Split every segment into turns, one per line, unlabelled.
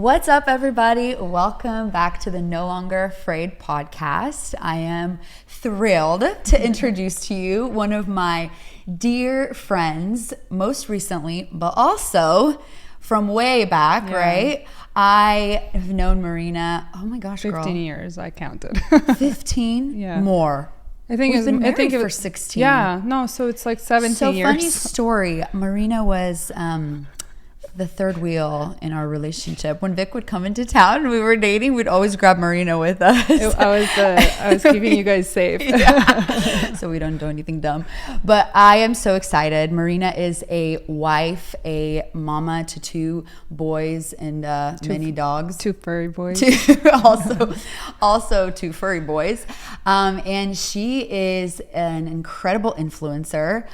What's up, everybody? Welcome back to the No Longer Afraid podcast. I am thrilled to introduce to you one of my dear friends, most recently, but also from way back, right? I have known Marina, oh my gosh,
15 years, I counted.
15?
Yeah.
More.
I think
We've been married
it
for
was
16.
Yeah, no, so it's like 17 years.
So funny story. Marina was the third wheel in our relationship. When Vic would come into town and we were dating, we'd always grab Marina with us.
I was keeping you guys safe.
So we don't do anything dumb. But I am so excited. Marina is a wife, a mama to two boys and many dogs.
Two furry boys.
also two furry boys. And she is an incredible influencer.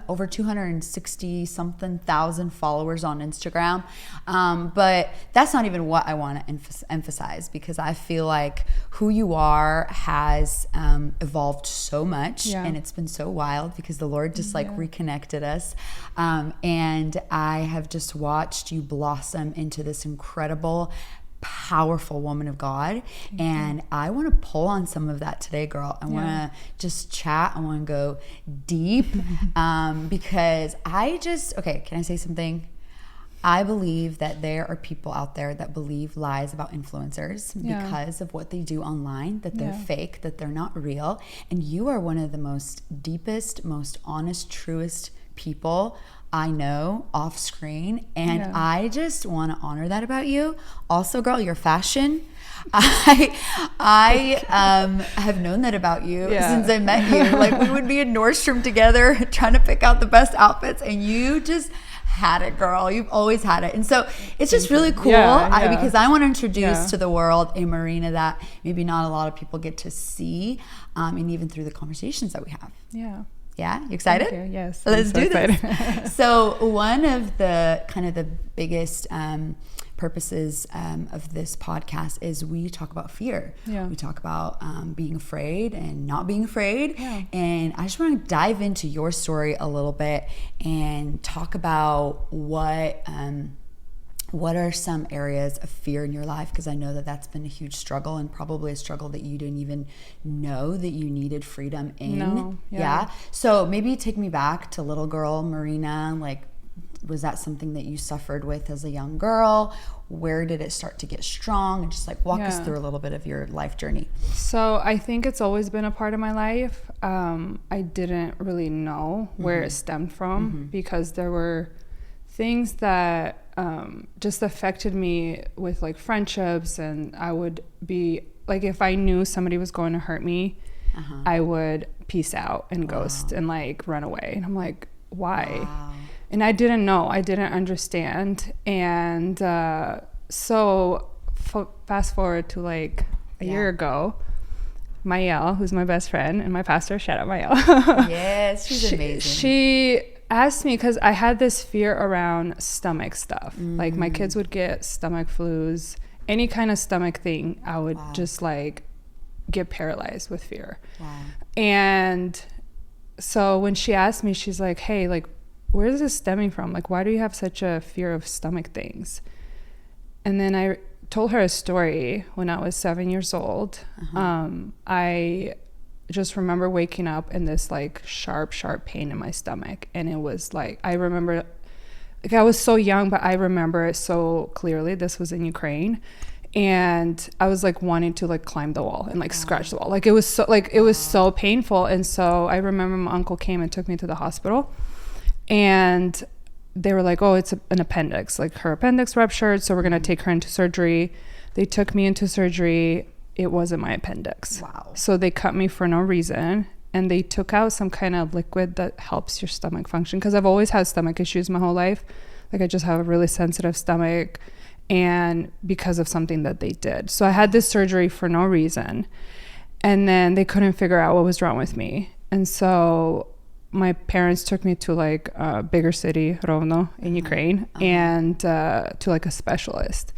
Over 260 something thousand followers on Instagram. But that's not even what I want to emphasize, because I feel like who you are has evolved so much, and it's been so wild because the Lord just reconnected us. And I have just watched you blossom into this incredible, powerful woman of God. And I want to pull on some of that today, girl. I want to just chat. I want to go deep because can I say something? I believe that there are people out there that believe lies about influencers because of what they do online, that they're fake, that they're not real. And you are one of the most deepest, most honest, truest people I know off screen, and I just want to honor that about you. Also, girl, your fashion. I have known that about you since I met you. Like, we would be in Nordstrom together trying to pick out the best outfits, and you just had it, girl. You've always had it. And so it's just really cool because I want to introduce to the world a Marina that maybe not a lot of people get to see, and even through the conversations that we have. Yeah, you excited?
Thank you. Yes.
Let's do this. So one of the kind of the biggest purposes of this podcast is we talk about fear. We talk about being afraid and not being afraid. And I just want to dive into your story a little bit and talk about what are some areas of fear in your life? Because I know that that's been a huge struggle, and probably a struggle that you didn't even know that you needed freedom in.
No,
So maybe take me back to little girl Marina. Like, was that something that you suffered with as a young girl? Where did it start to get strong? And just like walk us through a little bit of your life journey.
So I think it's always been a part of my life. I didn't really know where it stemmed from because there were things that just affected me with like friendships, and I would be like, if I knew somebody was going to hurt me, I would peace out and ghost and like run away. And I'm like, why? And I didn't know. I didn't understand. And so fast forward to like a year ago, Mayel, who's my best friend and my pastor, shout out Mayel.
Yes, she's amazing.
She asked me, because I had this fear around stomach stuff. Like, my kids would get stomach flus, any kind of stomach thing, I would just like get paralyzed with fear. And so when she asked me, she's like, hey, like, where is this stemming from? Like, why do you have such a fear of stomach things? And then I told her a story when I was 7 years old. I just remember waking up in this like sharp pain in my stomach. And it was like, I remember, like, I was so young, but I remember it so clearly. This was in Ukraine. And I was like wanting to like climb the wall and like scratch the wall. Like, it was so painful. And so I remember my uncle came and took me to the hospital, and they were like, oh, it's an appendix. Like, her appendix ruptured, so we're going to take her into surgery. They took me into surgery. It wasn't my appendix. So they cut me for no reason, and they took out some kind of liquid that helps your stomach function, because I've always had stomach issues my whole life. Like, I just have a really sensitive stomach, and because of something that they did. So I had this surgery for no reason, and then they couldn't figure out what was wrong with me. And so my parents took me to like a bigger city, Rovno, in Ukraine, and to like a specialist.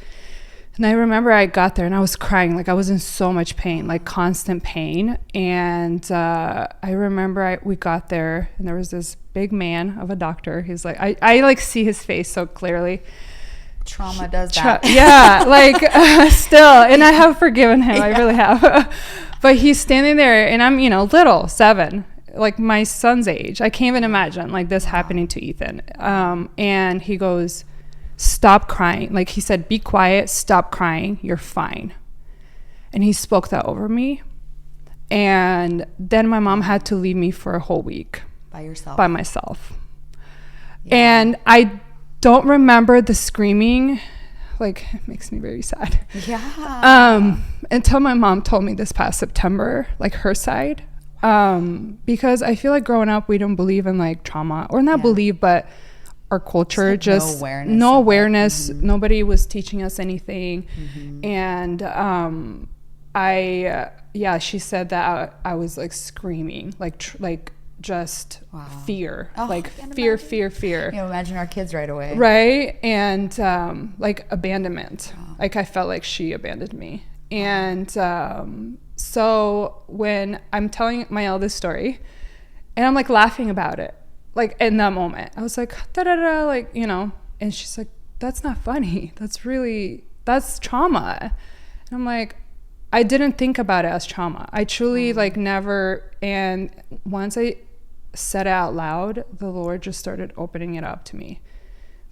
And I remember I got there and I was crying. Like, I was in so much pain, like constant pain. And I remember we got there and there was this big man of a doctor. He's like, I like see his face so clearly.
trauma does that.
Yeah, like still, and I have forgiven him. Yeah. I really have. But he's standing there, and I'm, little, 7, like my son's age. I can't even imagine like this happening to Ethan. And he goes, "Stop crying." Like he said, "Be quiet, stop crying, you're fine." And he spoke that over me. And then my mom had to leave me for a whole week.
By yourself? By
myself. Yeah. And I don't remember the screaming. Like, it makes me very sad.
Yeah.
Until my mom told me this past September, like her side. Because I feel like growing up, we don't believe in like trauma, or not believe, but our culture
like
just no awareness. Mm-hmm. Nobody was teaching us anything. Mm-hmm. And she said that I was like screaming, like just fear, like fear.
Imagine our kids right away.
Right. And like abandonment. Wow. Like I felt like she abandoned me. And so when I'm telling my eldest story, and I'm like laughing about it, like in that moment, I was like, da da da, like, and she's like, "That's not funny. That's trauma." And I'm like, I didn't think about it as trauma. I truly like never. And once I said it out loud, the Lord just started opening it up to me.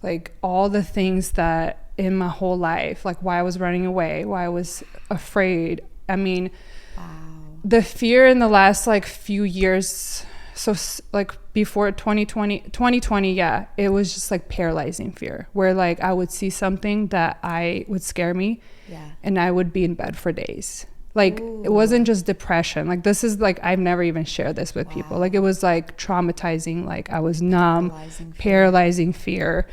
Like all the things that in my whole life, like why I was running away, why I was afraid. I mean, the fear in the last like few years, so like before 2020, yeah, it was just like paralyzing fear, where like I would see something that would scare me, and I would be in bed for days. Like it wasn't just depression. Like this is like, I've never even shared this with people. Like it was like traumatizing. Like I was numb, paralyzing fear.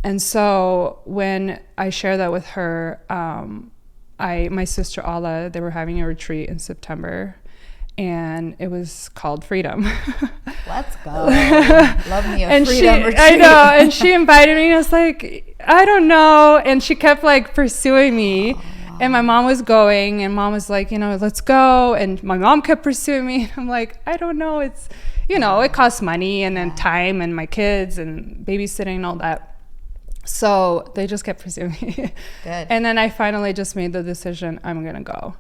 And so when I shared that with her, my sister Ala, they were having a retreat in September, and it was called Freedom.
Let's go. Love me a freedom retreat.
I know. And she invited me. I was like, I don't know. And she kept like pursuing me. And my mom was going, and mom was like, let's go. And my mom kept pursuing me. I'm like, I don't know. It's, it costs money and then time and my kids and babysitting and all that. So they just kept pursuing me.
Good.
And then I finally just made the decision, I'm going to go.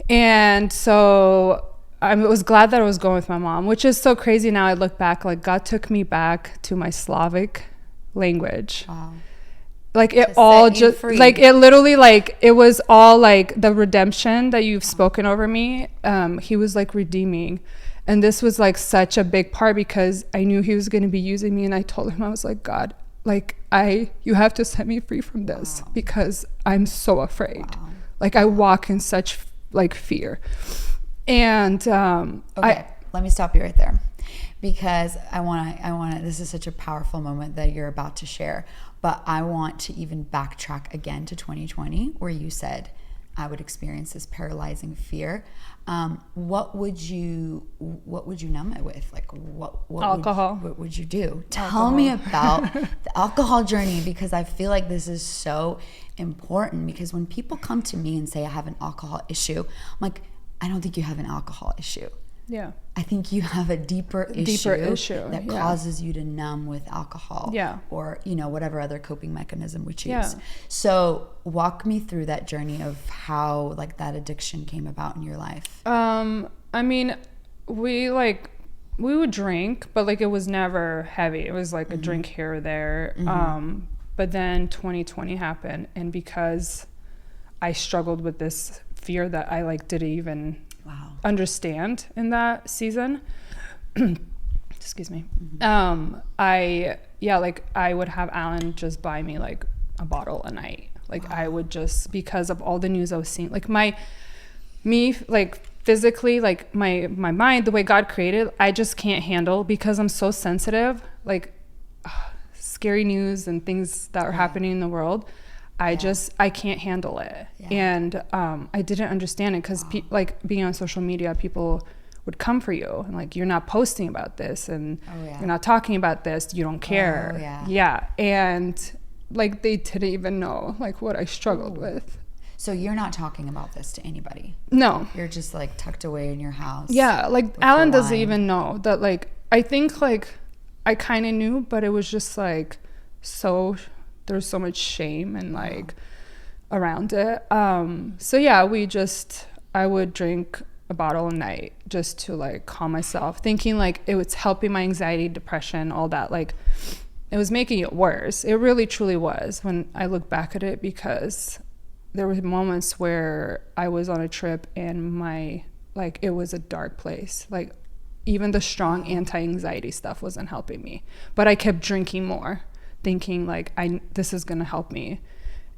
And so I was glad that I was going with my mom, which is so crazy now. I look back, like God took me back to my Slavic language. Wow. Like it all just like it literally like it was all like the redemption that you've spoken over me. He was like redeeming, and this was like such a big part because I knew he was going to be using me. And I told him, I was like, God, like you have to set me free from this because I'm so afraid. Like I walk in such like fear. And
let me stop you right there, because I want to this is such a powerful moment that you're about to share. But I want to even backtrack again to 2020, where you said I would experience this paralyzing fear. What would you numb it with? Like what
alcohol?
What would you do? Tell me about the alcohol journey, because I feel like this is so important. Because when people come to me and say I have an alcohol issue, I'm like, I don't think you have an alcohol issue.
Yeah.
I think you have a deeper issue that causes you to numb with alcohol, or whatever other coping mechanism we choose. Yeah. So walk me through that journey of how like that addiction came about in your life.
I mean, we would drink, but like it was never heavy. It was like a drink here or there. But then 2020 happened, and because I struggled with this fear that I like didn't even understand in that season. Excuse me. I would have Alan just buy me like a bottle a night. Like I would just, because of all the news I was seeing, like me like physically, like my mind, the way God created, I just can't handle, because I'm so sensitive, like scary news and things that are happening in the world. I can't handle it. And I didn't understand it, because like being on social media, people would come for you and like, you're not posting about this, and you're not talking about this, you don't care. And like they didn't even know like what I struggled with.
So you're not talking about this to anybody?
No.
You're just like tucked away in your house?
Yeah, like Alan doesn't even know that. Like I think like I kind of knew, but it was just like so there's so much shame and like around it. So yeah, I would drink a bottle a night just to like calm myself, thinking like it was helping my anxiety, depression, all that. Like it was making it worse. It really truly was when I look back at it, because there were moments where I was on a trip and it was a dark place. Like even the strong anti-anxiety stuff wasn't helping me, but I kept drinking more, thinking like this is gonna help me.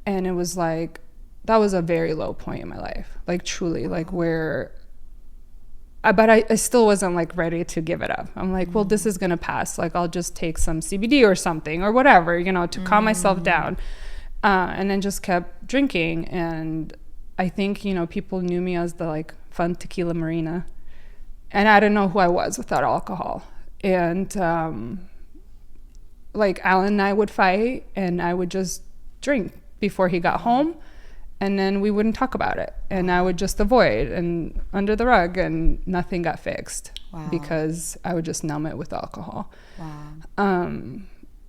And it was like, that was a very low point in my life, like truly, like where but I still wasn't like ready to give it up. I'm like, well, this is gonna pass, like I'll just take some CBD or something or whatever, you know, to calm myself down. And then just kept drinking. And I think, you know, people knew me as the like fun tequila Marina, and I didn't know who I was without alcohol. And like Alan and I would fight, and I would just drink before he got home, and then we wouldn't talk about it, and I would just avoid and under the rug, and nothing got fixed because I would just numb it with alcohol.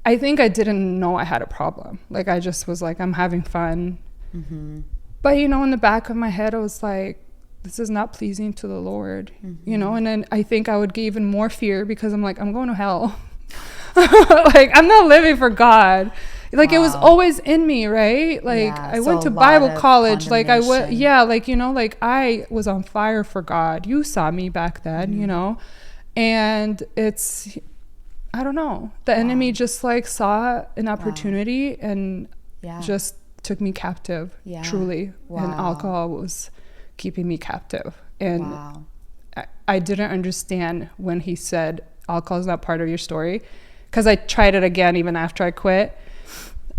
I think I didn't know I had a problem. Like I just was like, I'm having fun. But you know, in the back of my head I was like, this is not pleasing to the Lord, you know. And then I think I would get even more fear, because I'm like, I'm going to hell. Like I'm not living for God. Like it was always in me, right? Like I went to Bible college, like I went, like, you know, like I was on fire for God. You saw me back then, you know. And it's, I don't know, the enemy just like saw an opportunity and just took me captive, truly. And alcohol was keeping me captive. And I didn't understand when he said alcohol is not part of your story, because I tried it again even after I quit.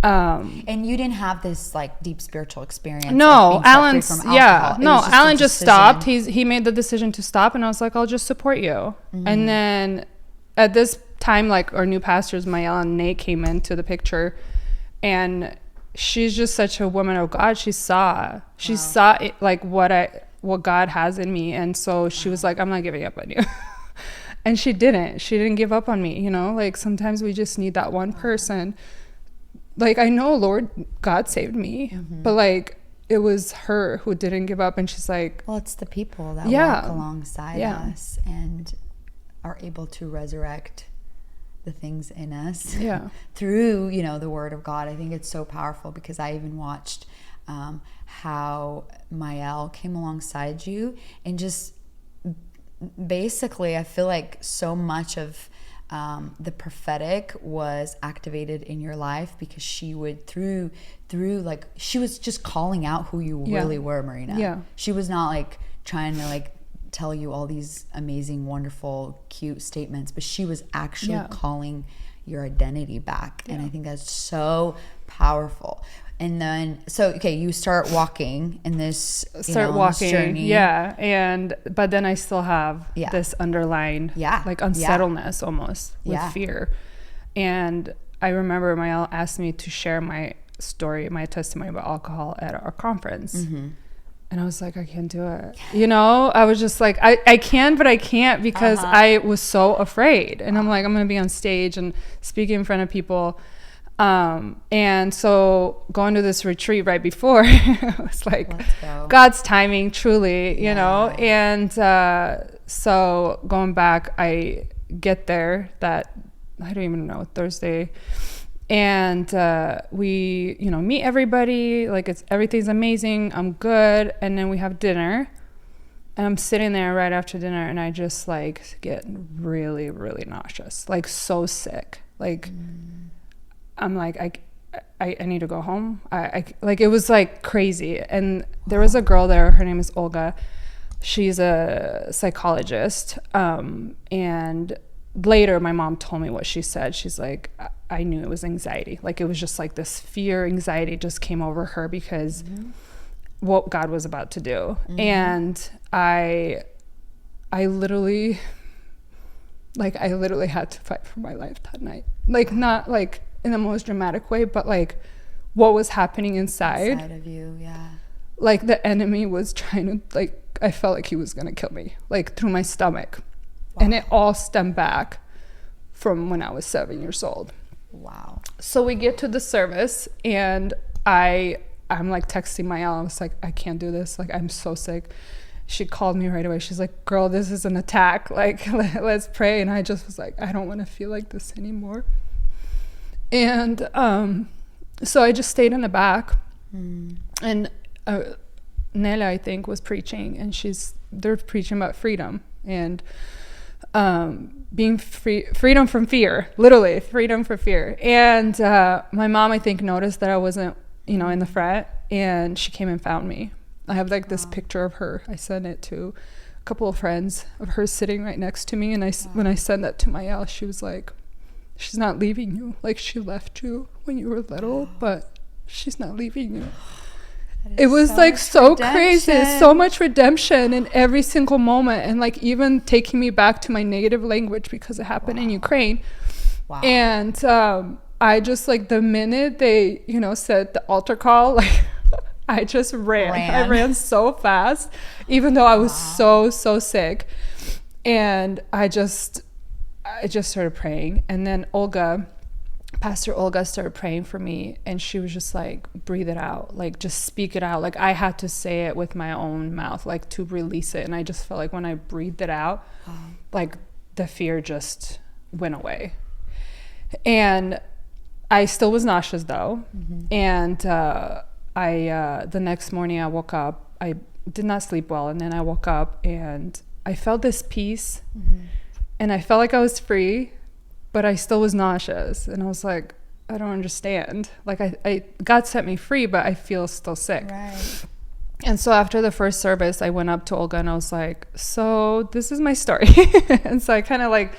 And you didn't have this like deep spiritual experience.
No, Alan's Alan just stopped. He made the decision to stop, and I was like, I'll just support you. And then at this time, like our new pastors, Mayel and Nate, came into the picture, and she's just such a woman of God. She saw it, like what God has in me, and so she was like, I'm not giving up on you. And she didn't give up on me, you know. Like sometimes we just need that one person. Like I know Lord God saved me, but like it was her who didn't give up. And she's like, well,
it's the people that walk alongside us and are able to resurrect the things in us through, you know, the word of God. I think it's so powerful, because I even watched how Mayel came alongside you, and just basically I feel like so much of the prophetic was activated in your life, because she would through like, she was just calling out who you really were, Marina. She was not like trying to like tell you all these amazing, wonderful, cute statements, but she was actually calling your identity back. And I think that's so powerful. And then, so, okay, you start walking in this, this journey.
But then I still have this underlying, like unsettledness almost with fear. And I remember Mayel asked me to share my story, my testimony about alcohol at our conference. And I was like, I can't do it. You know, I was just like, I can, but I can't, because I was so afraid. And I'm like, I'm going to be on stage and speaking in front of people. And so going to this retreat right before, it was like God's timing, truly, you know. And so going back, I get there that, I don't even know, Thursday. And we, you know, meet everybody, like everything's amazing, I'm good. And then we have dinner, and I'm sitting there right after dinner, and I just like get really, really nauseous, like so sick. Like I'm like, I need to go home. I like, it was like crazy. And there was a girl there, her name is Olga. She's a psychologist. And later my mom told me what she said. She's like, I knew it was anxiety. Like it was just like this fear, anxiety just came over her, because what God was about to do. And I literally had to fight for my life that night. Like not like in the most dramatic way, but like what was happening inside
of you.
Like the enemy was trying to, like, I felt like he was gonna kill me, like through my stomach. And it all stemmed back from when I was 7 years old. So we get to the service, and I'm like texting Mayel. I was like, I can't do this. Like, I'm so sick. She called me right away. She's like, girl, this is an attack. Like, let's pray. And I just was like, I don't want to feel like this anymore. And so I just stayed in the back. And Nela, I think, was preaching, and they're preaching about freedom and being freedom from fear, literally freedom from fear. And my mom, I think, noticed that I wasn't, in the front, and she came and found me. I have like this picture of her. I sent it to a couple of friends of her sitting right next to me. And when I sent that to Mayel, she was like, she's not leaving you. Like, she left you when you were little, but she's not leaving you. It was so like so crazy, so much redemption in every single moment, and like even taking me back to my native language because it happened in Ukraine. And I just, like, the minute they said the altar call, like I just ran. I ran so fast, even though I was so sick. And I just started praying, and then Pastor Olga started praying for me, and she was just like, breathe it out, like just speak it out. Like, I had to say it with my own mouth, like to release it. And I just felt like when I breathed it out, like the fear just went away. And I still was nauseous though. And the next morning I woke up, I did not sleep well, and then I woke up and I felt this peace, and I felt like I was free, but I still was nauseous. And I was like, I don't understand. Like, I God set me free, but I feel still sick.
Right.
And so after the first service, I went up to Olga and I was like, so this is my story. And so I kind of like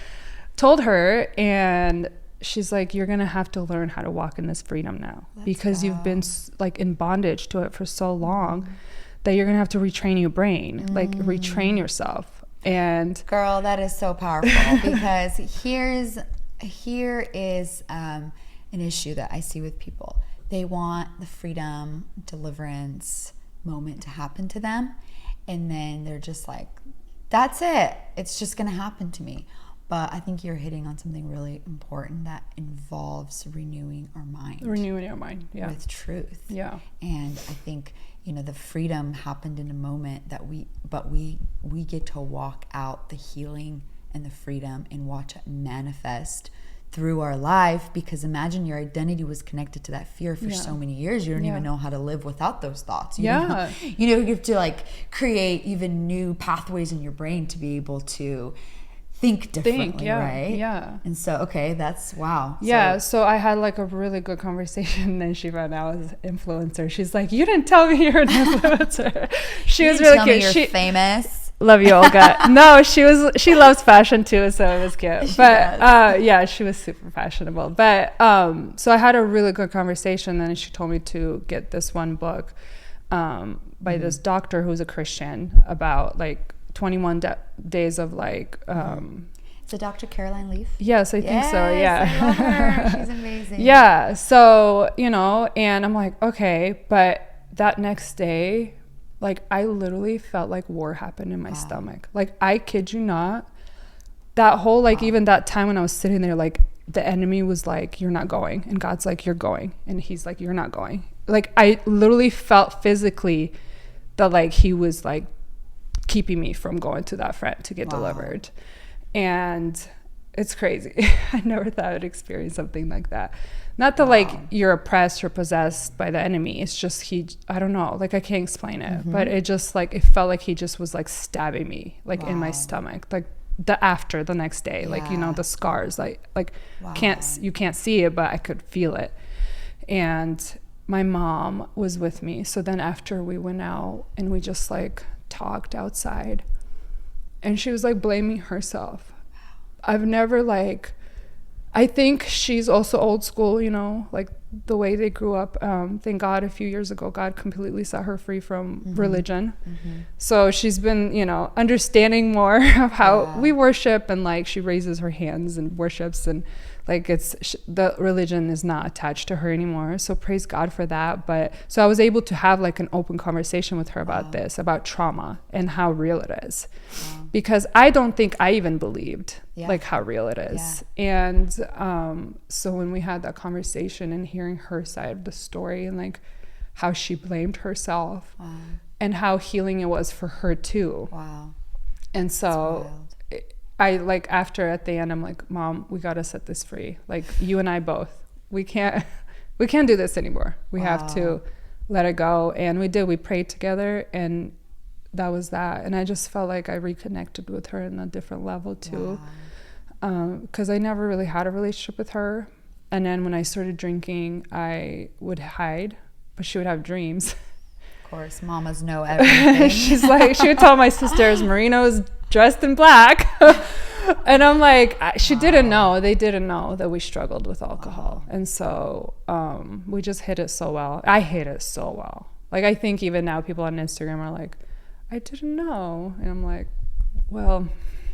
told her, and she's like, you're going to have to learn how to walk in this freedom now, because you've been like in bondage to it for so long that you're going to have to retrain your brain, like retrain yourself. And
girl, that is so powerful, because here is an issue that I see with people. They want the freedom, deliverance moment to happen to them, and then they're just like, that's it, it's just going to happen to me. But I think you're hitting on something really important that involves renewing our mind. Yeah. With truth.
Yeah.
And I think, the freedom happened in a moment that we get to walk out the healing and the freedom and watch it manifest through our life. Because imagine your identity was connected to that fear for so many years. You don't even know how to live without those thoughts. You have to like create even new pathways in your brain to be able to think differently, right?
Yeah.
And so, okay, that's wow.
Yeah, so I had like a really good conversation, and then she found out I was an influencer. She's like, you didn't tell me you're an influencer. She was really cute.
You're famous.
Love you, Olga. No, she loves fashion too, so it was cute. She was super fashionable. But so I had a really good conversation, and then she told me to get this one book by this doctor who's a Christian about like 21 days of like
Is it Dr. Caroline Leaf?
Yes, I think so. Yeah.
I love her. She's amazing.
Yeah. So, and I'm like, okay. But that next day, like, I literally felt like war happened in my stomach. Like, I kid you not, that whole, like, even that time when I was sitting there, like, the enemy was like, you're not going. And God's like, you're going. And he's like, you're not going. Like, I literally felt physically that, like, he was like keeping me from going to that front to get delivered. And it's crazy. I never thought I'd experience something like that. Not that like you're oppressed or possessed by the enemy. It's just I don't know, like I can't explain it, but it just like, it felt like he just was like stabbing me like in my stomach, like the next day, like, the scars, like you can't see it, but I could feel it. And my mom was with me. So then after we went out and we just like talked outside, and she was like blaming herself. I've never like, I think she's also old school, like the way they grew up. Thank God a few years ago, God completely set her free from religion. So she's been, understanding more of how we worship, and like she raises her hands and worships and Like the religion is not attached to her anymore. So praise God for that. But so I was able to have like an open conversation with her about this, about trauma and how real it is. Because I don't think I even believed like how real it is. And so when we had that conversation and hearing her side of the story and like how she blamed herself and how healing it was for her too. And so I like after at the end, I'm like, Mom, we got to set this free. Like you and I both, we can't do this anymore. We have to let it go. And we did, we prayed together and that was that. And I just felt like I reconnected with her in a different level too. Cause I never really had a relationship with her. And then when I started drinking, I would hide, but she would have dreams.
Of course, mamas know everything.
She's like, she would tell my sisters, Marina was dressed in black. And I'm like, she didn't know. They didn't know that we struggled with alcohol. And so we just hid it so well. I hid it so well. Like, I think even now people on Instagram are like, I didn't know. And I'm like, well,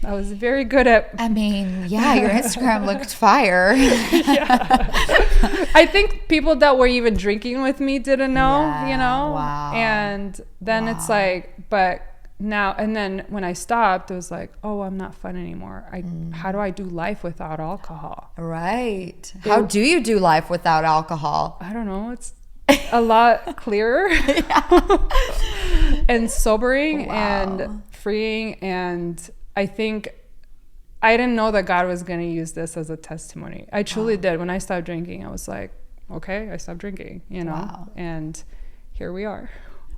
I was very good at...
I mean, yeah, your Instagram looked fire.
I think people that were even drinking with me didn't know, you know? And then it's like, but now, and then when I stopped, it was like, oh, I'm not fun anymore. How do I do life without alcohol?
Right. How do you do life without alcohol?
I don't know. It's a lot clearer and sobering and freeing. And I think I didn't know that God was going to use this as a testimony. I truly did. When I stopped drinking, I was like, okay, I stopped drinking, you know, and here we are.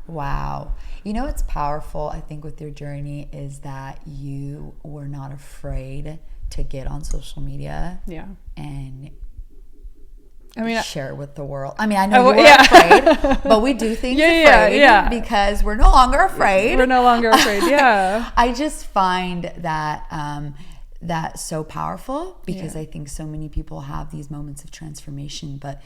Wow. You know what's powerful, I think, with your journey is that you were not afraid to get on social media and share it with the world. I mean, I know you were afraid, but we do things afraid because we're no longer afraid.
We're no longer afraid,
I just find that that's so powerful because I think so many people have these moments of transformation, but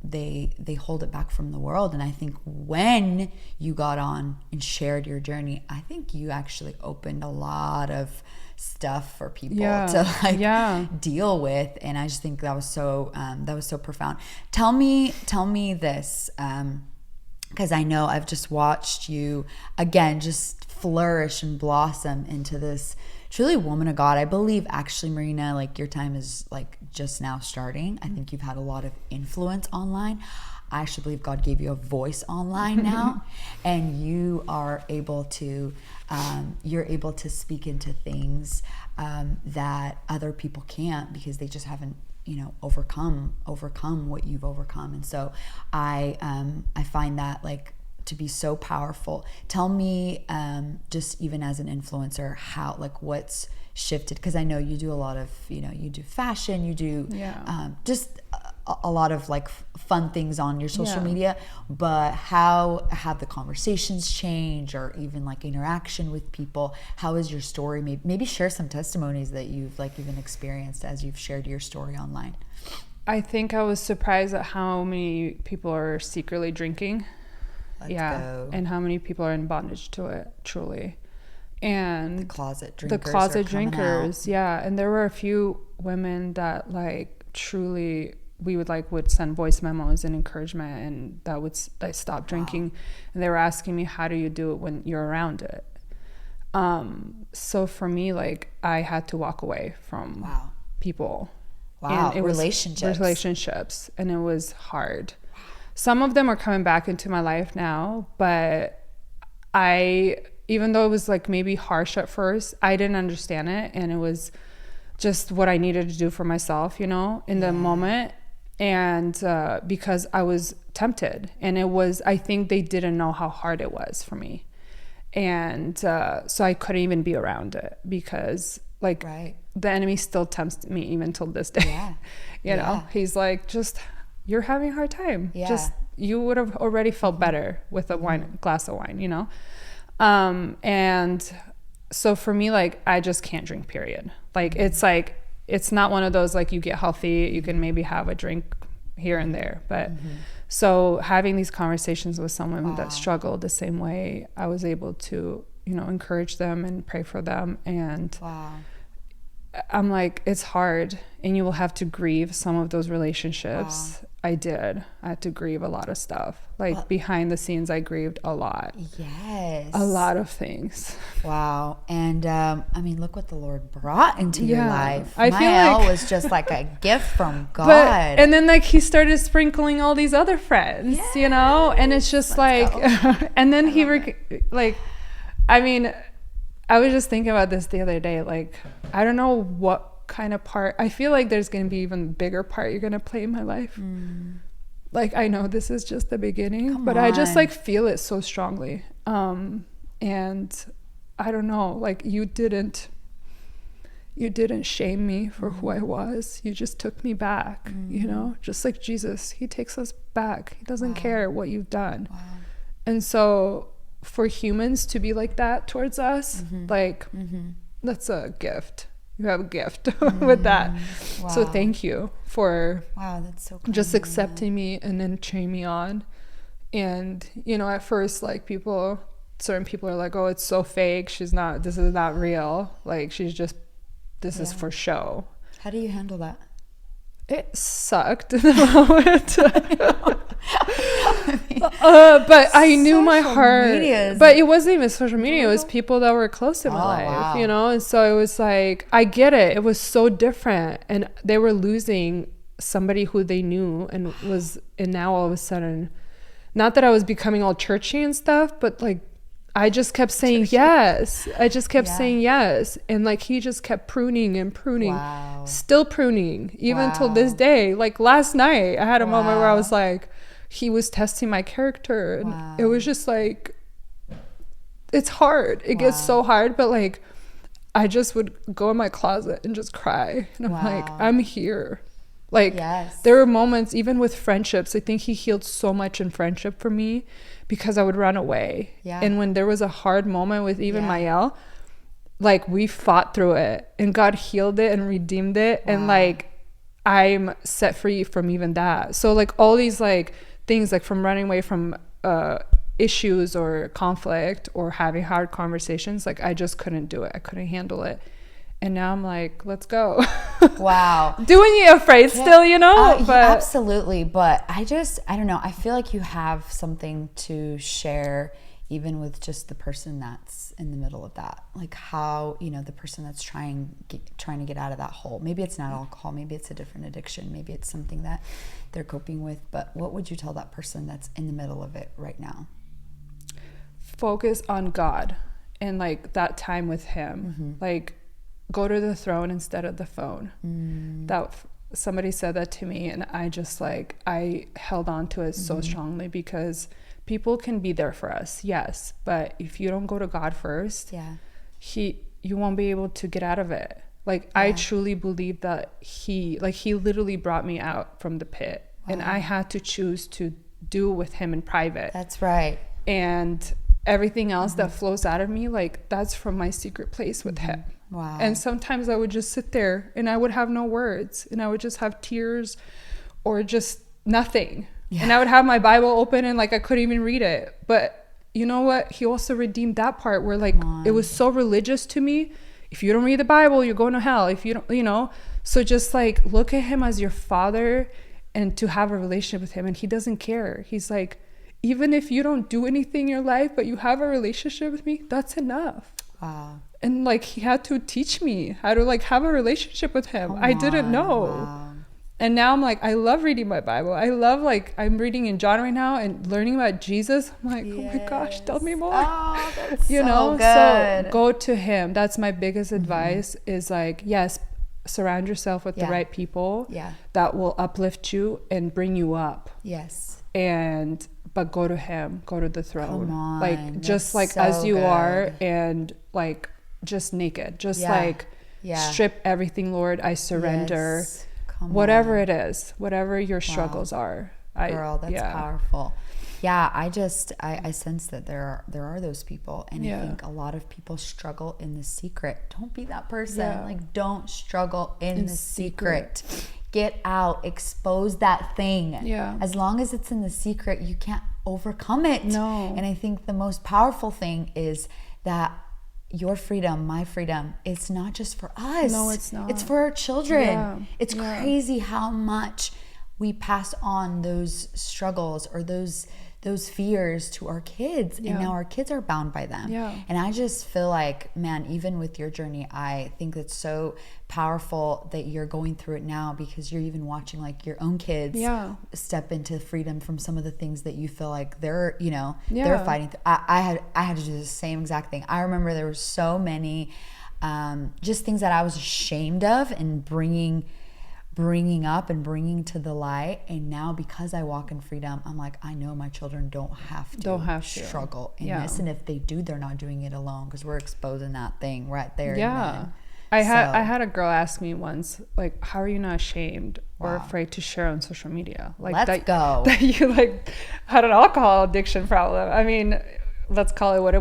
they hold it back from the world. And I think when you got on and shared your journey, I think you actually opened a lot of stuff for people to deal with. And I just think that was so profound. Tell me this, because I know I've just watched you again just flourish and blossom into this truly woman of God. I believe actually, Marina, like your time is like just now starting. I think you've had a lot of influence online. I actually believe God gave you a voice online now, and you are able to speak into things that other people can't because they just haven't, overcome what you've overcome. And so I find that like to be so powerful. Tell me, just even as an influencer, how, like, what's shifted? Because I know you do a lot of, you do fashion, you do just a lot of like fun things on your social media, but how have the conversations changed, or even like interaction with people? How is your story? Maybe share some testimonies that you've like even experienced as you've shared your story online.
I think I was surprised at how many people are secretly drinking.
Let's go.
And how many people are in bondage to it, truly. And
the closet drinkers.
And there were a few women that like truly we would send voice memos and encouragement, and that would stop drinking. And they were asking me, how do you do it when you're around it? So for me, like, I had to walk away from people.
And it
relationships, and it was hard. Some of them are coming back into my life now, but even though it was like maybe harsh at first, I didn't understand it, and it was just what I needed to do for myself, in the moment. And because I was tempted, and I think they didn't know how hard it was for me. And so I couldn't even be around it because the enemy still tempts me even till this day. You know, he's like, you're having a hard time. Just, you would have already felt better with a glass of wine, And so for me, like, I just can't drink, period. Like, it's not one of those, like, you get healthy, you can maybe have a drink here and there. But so having these conversations with someone that struggled the same way, I was able to, encourage them and pray for them. And I'm like, it's hard, and you will have to grieve some of those relationships.
Wow.
I had to grieve a lot of stuff. Like behind the scenes, I grieved a lot.
Yes.
A lot of things.
Wow. And I mean, look what the Lord brought into your life.
I feel
Mael
like
was just like a gift from God.
and then like he started sprinkling all these other friends, you know, and it's just and then I mean, I was just thinking about this the other day. Like, I don't know what kind of part. I feel like there's going to be even bigger part you're going to play in my life. Like, I know this is just the beginning, but I just like feel it so strongly. And I don't know, like you didn't shame me for who I was. You just took me back, you know, just like Jesus, he takes us back. He doesn't care what you've done. And so for humans to be like that towards us, like that's a gift. You have a gift with that. So thank you for
that's so kind
just accepting me and then cheering me on. And, you know, at first, like certain people are like, oh, it's so fake. This is not real. Like, this is for show.
How do you handle that?
It sucked in the moment. But I knew my heart. But it wasn't even social media. It was people that were close in my life, you know? And so it was like, I get it. It was so different. And they were losing somebody who they knew and now all of a sudden, not that I was becoming all churchy and stuff, but like, I just kept saying yes. I just kept saying yes. And like, he just kept pruning and pruning, still pruning, even till this day. Like last night, I had a moment where I was like, he was testing my character. And it was just like, it's hard. It gets so hard. But like, I just would go in my closet and just cry. And I'm like, I'm here. Like, there were moments, even with friendships, I think he healed so much in friendship for me because I would run away. And when there was a hard moment with even Mael, like we fought through it and God healed it and redeemed it. And like, I'm set free from even that. So like all these like things, like from running away from issues or conflict or having hard conversations, like I just couldn't do it. I couldn't handle it. And now I'm like, let's go. Doing it afraid still, you know? But
absolutely. But I don't know. I feel like you have something to share even with just the person that's in the middle of that. Like how, you know, the person that's trying to get out of that hole. Maybe it's not alcohol. Maybe it's a different addiction. Maybe it's something that they're coping with. But what would you tell that person that's in the middle of it right now?
Focus on God and like that time with him. Like, go to the throne instead of the phone. That somebody said that to me, and I just like, I held on to it so strongly because people can be there for us, yes, but if you don't go to God first, you won't be able to get out of it. Like I truly believe that he literally brought me out from the pit, and I had to choose to do with him in private.
That's right.
And everything else that flows out of me, like that's from my secret place with him. And sometimes I would just sit there and I would have no words and I would just have tears or just nothing. And I would have my Bible open and like I couldn't even read it. But you know what? He also redeemed that part where like it was so religious to me. If you don't read the Bible, you're going to hell. If you don't, you know, so just like look at him as your father and to have a relationship with him. And he doesn't care. He's like, even if you don't do anything in your life, but you have a relationship with me, that's enough. And like he had to teach me how to like have a relationship with him. I didn't know. And now I'm like, I love reading my Bible. I love like, I'm reading in John right now and learning about Jesus. I'm like, oh my gosh, tell me more.
That's
you know,
good.
So go to him. That's my biggest advice is like, yes, surround yourself with the right people that will uplift you and bring you up. But go to him, go to the throne. Like just like so as you are and like just naked, just like strip everything, Lord. I surrender. Whatever it is, whatever your struggles are.
Girl, that's powerful. I sense that there are those people, and I think a lot of people struggle in the secret. Don't be that person. Like don't struggle in the secret. Get out, expose that thing. As long as it's in the secret, you can't overcome it. And I think the most powerful thing is that your freedom, my freedom, it's not just for us.
No, it's not.
It's for our children.
Yeah.
It's crazy how much we pass on those struggles or those fears to our kids, and now our kids are bound by them. And I just feel like, man, even with your journey, I think it's so powerful that you're going through it now, because you're even watching like your own kids step into freedom from some of the things that you feel like they're, you know, they're fighting through. I had to do the same exact thing. I remember there were so many just things that I was ashamed of and bringing up and bringing to the light. And now, because I walk in freedom, I'm like, I know my children don't have to struggle in this. And if they do, they're not doing it alone, because we're exposing that thing right there.
I had a girl ask me once, like, how are you not ashamed or afraid to share on social media? Like, that you like had an alcohol addiction problem. I mean, let's call it what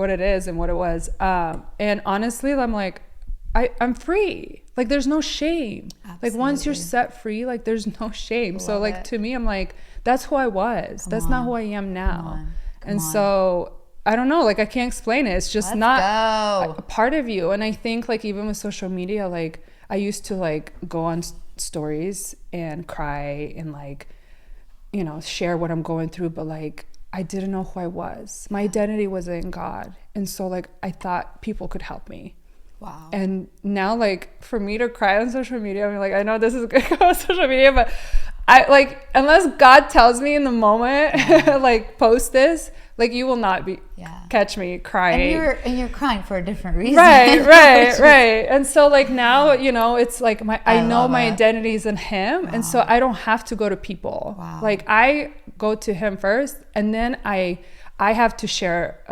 it is and what it was. And honestly, I'm like, I'm free. Like, there's no shame. Absolutely. Like, once you're set free, like, there's no shame. So like, to me, I'm like, that's who I was. That's not who I am now. And so I don't know, like, I can't explain it. It's just not a part of you. And I think, like, even with social media, like, I used to like go on stories and cry and like, you know, share what I'm going through, but like, I didn't know who I was. My identity was in God. And so like, I thought people could help me.
Wow.
And now, like, for me to cry on social media, I mean, like, I know this is going to go on social media, but I, like, unless God tells me in the moment, like, post this, like, you will not catch me crying.
And you're crying for a different reason.
Right. And so, like, now, you know, it's like I know my identity is in Him. And so I don't have to go to people. Like, I go to Him first, and then I have to share.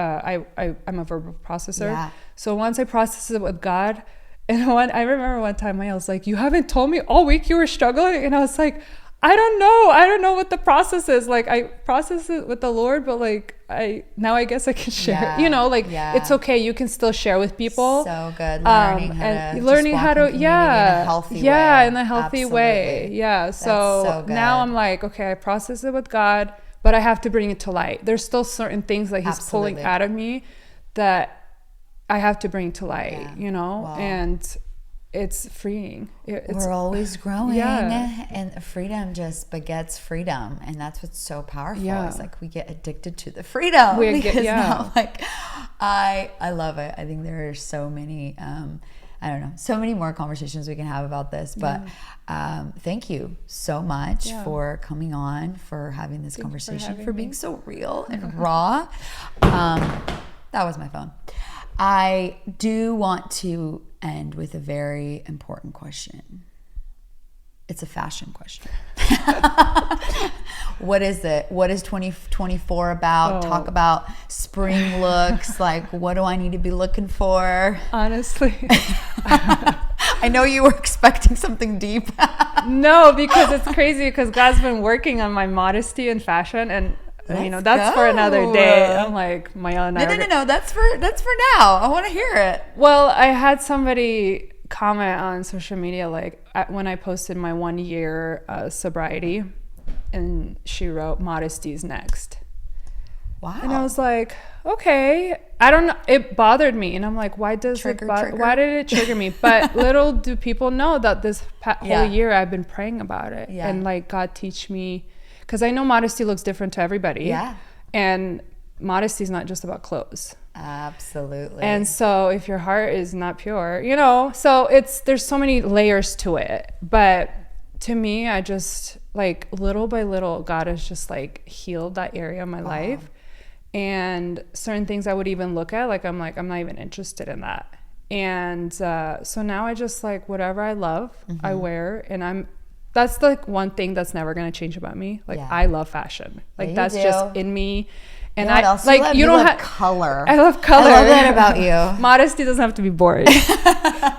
I'm a verbal processor. So once I process it with God, and I remember one time I was like, you haven't told me all week you were struggling. And I was like, I don't know what the process is. Like, I process it with the Lord, but like, I guess I can share, you know, like, it's okay. You can still share with people.
So good.
Learning how to, in a healthy way. In a healthy way. Yeah. So now I'm like, okay, I process it with God, but I have to bring it to light. There's still certain things that He's pulling out of me that I have to bring to light, you know, and it's freeing.
We're always growing, and freedom just begets freedom, and that's what's so powerful. It's like we get addicted to the freedom now, like, I love it. I think there are so many, I don't know, so many more conversations we can have about this, but thank you so much for coming on, for having this conversation, for being so real and raw. That was my phone. I do want to end with a very important question. It's a fashion question. What is it? What is 2024 about? Talk about spring looks. Like, what do I need to be looking for?
Honestly.
I know you were expecting something deep.
No, because it's crazy, because God's been working on my modesty and fashion, and you know, that's for another day. I'm like, my own.
No. That's for now. I want to hear it.
Well, I had somebody comment on social media, like, when I posted my 1 year sobriety, and she wrote, "Modesty's next."
Wow.
And I was like, okay, I don't know. It bothered me, and I'm like, why did it trigger me? But little do people know that this whole year I've been praying about it, and like, God teach me. Because I know modesty looks different to everybody. Yeah. And modesty is not just about clothes.
Absolutely.
And so if your heart is not pure, you know, so there's so many layers to it. But to me, I just, like, little by little, God has just like healed that area of my life. And certain things I would even look at, like, I'm not even interested in that. And so now I just, like, whatever I love, I wear, and that's like one thing that's never going to change about me. Like, I love fashion. Like, that's just in me. And
I like, you don't have color.
I love color.
I love that about you.
Modesty doesn't have to be boring.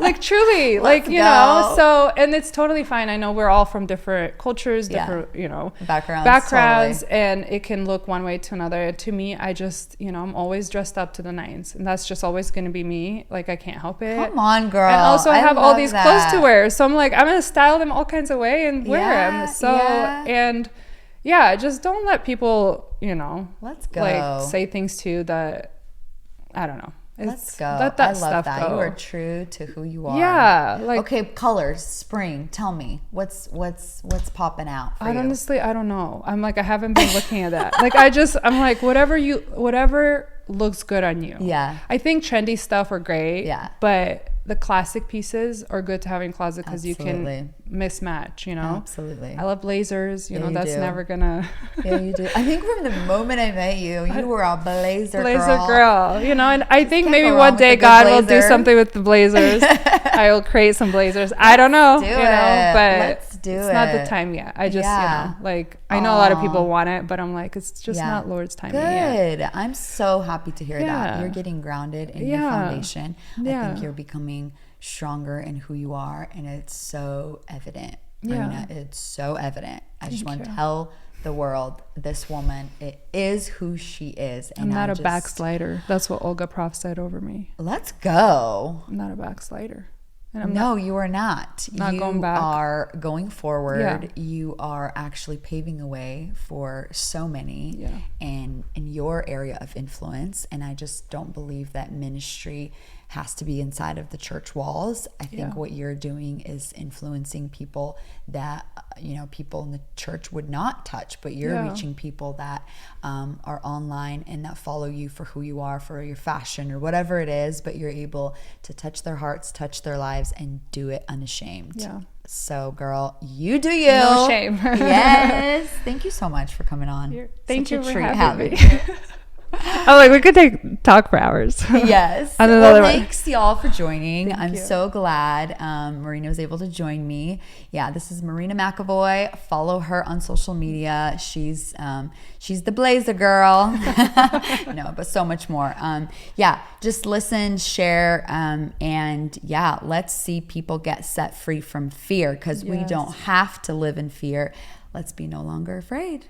Like, truly, like, you know, so, and it's totally fine. I know we're all from different cultures, different, you know, backgrounds, totally. And it can look one way to another. To me, I just, you know, I'm always dressed up to the nines, and that's just always going to be me. Like, I can't help it.
Come on, girl.
And also, I have all these clothes to wear. So I'm like, I'm going to style them all kinds of way and wear them. So, and just don't let people, you know,
let's go,
like, say things to you that, I don't know.
Let's go.
Let that
I love
stuff
that.
go.
You are true to who you are.
Yeah. Like,
okay, colors, spring. Tell me, what's popping out for you?
honestly, I don't know. I'm like, I haven't been looking at that. Like, I'm like, whatever looks good on you.
Yeah.
I think trendy stuff are great.
Yeah.
But the classic pieces are good to have in closet because you
Absolutely.
can mismatch, you know?
Absolutely.
I love blazers. You
Yeah,
know,
you
that's
do.
never gonna...
Yeah, you do. I think from the moment I met you, you were a blazer
girl.
girl.
You know, and I think
can't
maybe
go wrong
one
with
day
a good
God will do
blazer.
something with the blazers. I will create some blazers. I don't know,
do
you
it.
know, but
Let's do
it's not the
it.
time yet. I just,
Yeah.
you know, like, I know a lot of people want it, but I'm like, it's just not Lord's timing yet.
Good. I'm so happy to hear that.
Yeah.
You're getting grounded in your foundation. I
Yeah.
think you're becoming stronger in who you are, and it's so evident.
Yeah.
Marina, it's so evident. I just want to
you.
tell the world, this woman, it is who she is. And
I'm not
I
a
just,
backslider. That's what Olga prophesied over me.
Let's go.
I'm not a backslider. And I'm
No, you are not.
Not
you
going back.
are going forward.
Yeah.
You are actually paving the way for so many
Yeah.
in your area of influence. And I just don't believe that ministry has to be inside of the church walls. I think what you're doing is influencing people that, people in the church would not touch, but you're reaching people that are online and that follow you for who you are, for your fashion or whatever it is, but you're able to touch their hearts, touch their lives, and do it unashamed.
Yeah.
So, girl, you do you.
No shame.
Yes. Thank you so much for coming on.
Thank
Such
you
a
for
treat
having
having
me. Oh, like we could talk for hours.
Yes.
And
Well,
another one.
thanks y'all for joining. I'm
you.
so glad Marina was able to join me. Yeah, this is Marina McAvoy. Follow her on social media. She's the blazer girl. No, but so much more. Just listen, share, and let's see people get set free from fear, because we
Yes.
don't have to live in fear. Let's be no longer afraid.